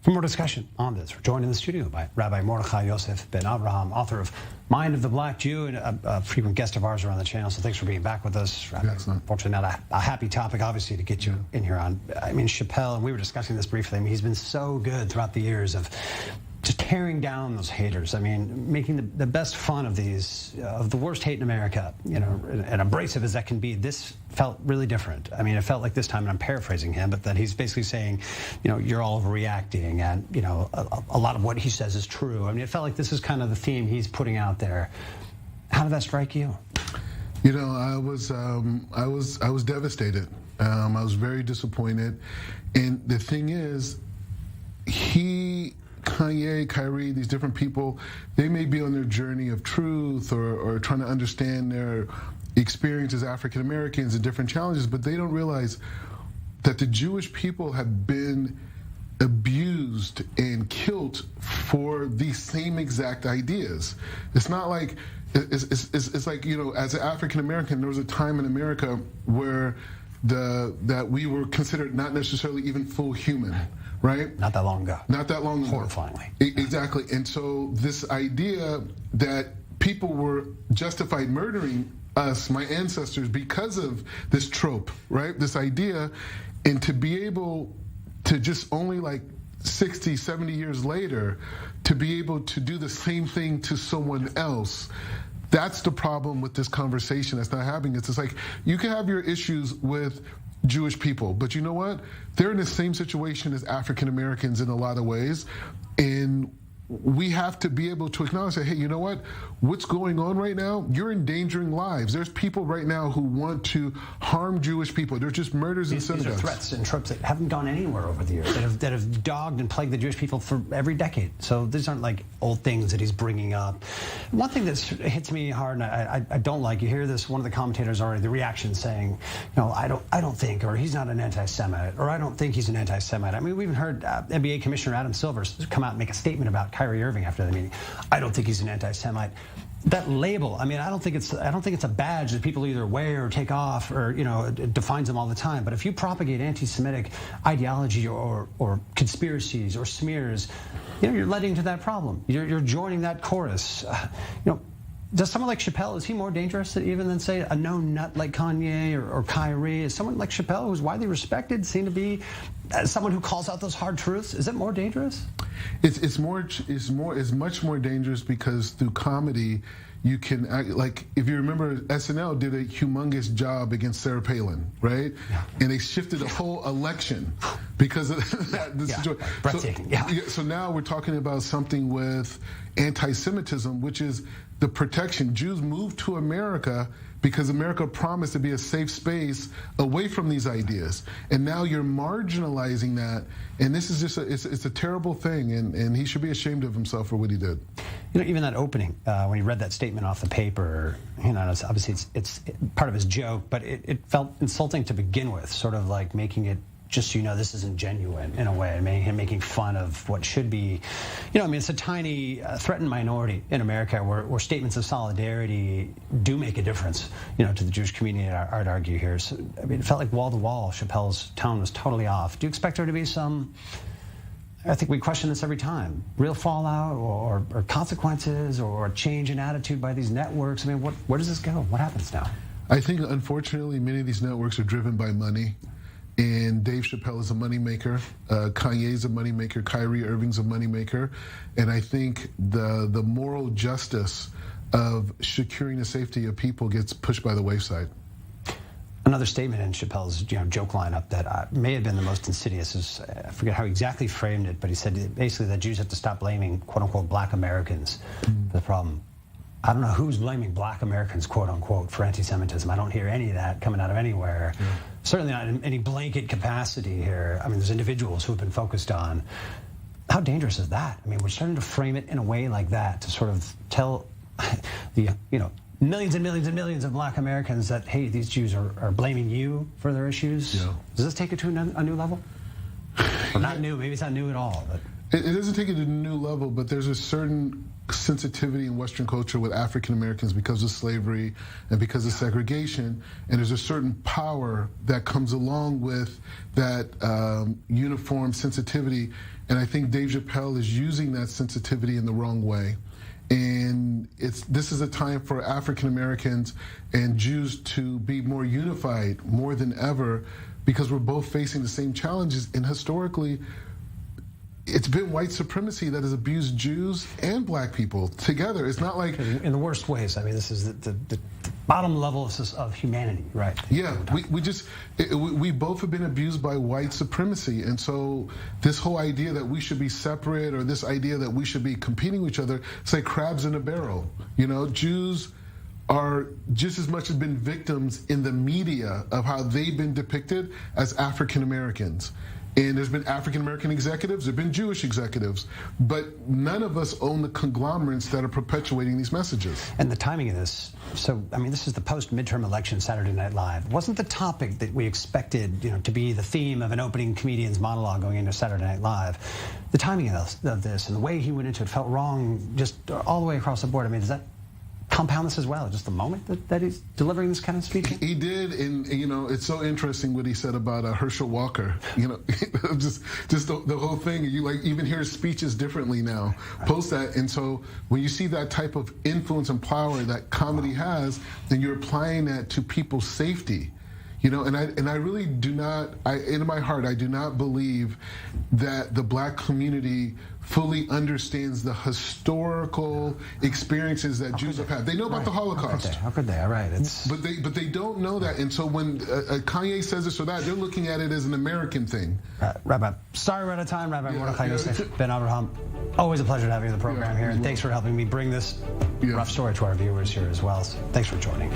For more discussion on this, we're joined in the studio by Rabbi Mordechai Yosef ben Avraham, author of Mind of the Black Jew, and a frequent guest of ours around the channel. So thanks for being back with us. Rabbi, unfortunately, not a happy topic, obviously, to get you in here on. I mean, Chappelle, and we were discussing this briefly. I mean, he's been so good throughout the years of just tearing down those haters. I mean, making the best fun of these, of the worst hate in America, you know, and abrasive as that can be. This felt really different. I mean, it felt like this time, and I'm paraphrasing him, but that he's basically saying, you know, you're all overreacting, and, you know, a lot of what he says is true. I mean, it felt like this is kind of the theme he's putting out there. How did that strike you? You know, I was devastated. I was very disappointed. And the thing is, Kanye, Kyrie, these different people, they may be on their journey of truth or trying to understand their experience as African Americans and different challenges, but they don't realize that the Jewish people have been abused and killed for these same exact ideas. It's not like, it's like, you know, as an African American, there was a time in America where that we were considered not necessarily even full human. Right? Not that long ago. Not that long ago. Horrifyingly. Exactly. And so this idea that people were justified murdering us, my ancestors, because of this trope, right? This idea, and to be able to just only like 60, 70 years later, to be able to do the same thing to someone else. That's the problem with this conversation that's not happening. It's just like, you can have your issues with Jewish people, but you know what? They're in the same situation as African Americans in a lot of ways, and we have to be able to acknowledge that, hey, you know what? What's going on right now? You're endangering lives. There's people right now who want to harm Jewish people. They're just murders in synagogues. These are threats and tropes that haven't gone anywhere over the years, that have dogged and plagued the Jewish people for every decade. So these aren't like old things that he's bringing up. One thing that hits me hard, and I don't like, you hear this, one of the commentators already, the reaction saying, you know, I don't think, or he's not an anti-Semite, or I don't think he's an anti-Semite. I mean, we even heard NBA Commissioner Adam Silver come out and make a statement about Kyrie Irving after the meeting. I don't think he's an anti-Semite. That label, I mean, I don't think it's a badge that people either wear or take off, or, you know, it defines them all the time. But if you propagate anti-Semitic ideology or conspiracies or smears, you know, you're letting to that problem. You're joining that chorus. You know, does someone like Chappelle, is he more dangerous even than, say, a known nut like Kanye or Kyrie? Is someone like Chappelle, who's widely respected, seen to be someone who calls out those hard truths? Is it more dangerous? It's much more dangerous because through comedy, you can act, like, if you remember, SNL did a humongous job against Sarah Palin, right? Yeah. And they shifted the whole election because of that situation. Breathtaking. So now we're talking about something with anti-Semitism, which is the protection. Jews moved to America because America promised to be a safe space away from these ideas. And now you're marginalizing that. And this is just it's a terrible thing. And he should be ashamed of himself for what he did. You know, even that opening, when he read that statement off the paper, you know, obviously it's part of his joke, but it felt insulting to begin with, sort of like making it, just so you know, this isn't genuine in a way, making fun of what should be, you know, I mean, it's a tiny threatened minority in America where statements of solidarity do make a difference, you know, to the Jewish community, I'd argue here. So, I mean, it felt like wall to wall, Chappelle's tone was totally off. Do you expect there to be some, I think we question this every time, real fallout or consequences or a change in attitude by these networks? I mean, where does this go? What happens now? I think, unfortunately, many of these networks are driven by money. And Dave Chappelle is a moneymaker. Kanye's a moneymaker. Kyrie Irving's a moneymaker. And I think the moral justice of securing the safety of people gets pushed by the wayside. Another statement in Chappelle's joke lineup that may have been the most insidious is, I forget how he exactly framed it, but he said basically that Jews have to stop blaming, quote unquote, black Americans for the problem. I don't know who's blaming black Americans, quote unquote, for anti-Semitism. I don't hear any of that coming out of anywhere. Yeah. Certainly not in any blanket capacity here. I mean, there's individuals who have been focused on. How dangerous is that? I mean, we're starting to frame it in a way like that to sort of tell the, you know, millions and millions and millions of black Americans that, hey, these Jews are blaming you for their issues. Yeah. Does this take it to a new level? Or not new, maybe it's not new at all. But it doesn't take it to a new level, but there's a certain sensitivity in Western culture with African Americans because of slavery and because of segregation, and there's a certain power that comes along with that uniform sensitivity. And I think Dave Chappelle is using that sensitivity in the wrong way. And this is a time for African Americans and Jews to be more unified more than ever, because we're both facing the same challenges. And historically, it's been white supremacy that has abused Jews and black people together. It's not like in the worst ways. I mean, this is the bottom level of humanity, right? Yeah, we both have been abused by white supremacy, and so this whole idea that we should be separate, or this idea that we should be competing with each other, it's like crabs in a barrel. You know, Jews are just as much as been victims in the media of how they've been depicted as African Americans. And there's been African American executives, there have been Jewish executives, but none of us own the conglomerates that are perpetuating these messages. And the timing of this, so, I mean, this is the post-midterm election Saturday Night Live. Wasn't the topic that we expected, to be the theme of an opening comedian's monologue going into Saturday Night Live? The timing of this and the way he went into it felt wrong just all the way across the board. I mean, does that compound this as well? Just the moment that he's delivering this kind of speech? He did, and it's so interesting what he said about Herschel Walker. Just the whole thing. You like even hear his speeches differently now. Right. Post that, and so when you see that type of influence and power that comedy has, then you're applying that to people's safety. And I really do not, in my heart, I do not believe that the black community fully understands the historical experiences that Jews have had. They know about the Holocaust. How could they? All right. But they don't know that. And so when Kanye says this or that, they're looking at it as an American thing. Rabbi, sorry we're out of time. Rabbi Mordechai Yosef, Ben Avraham, always a pleasure to have you on the program here. And thanks for helping me bring this rough story to our viewers here as well. So thanks for joining.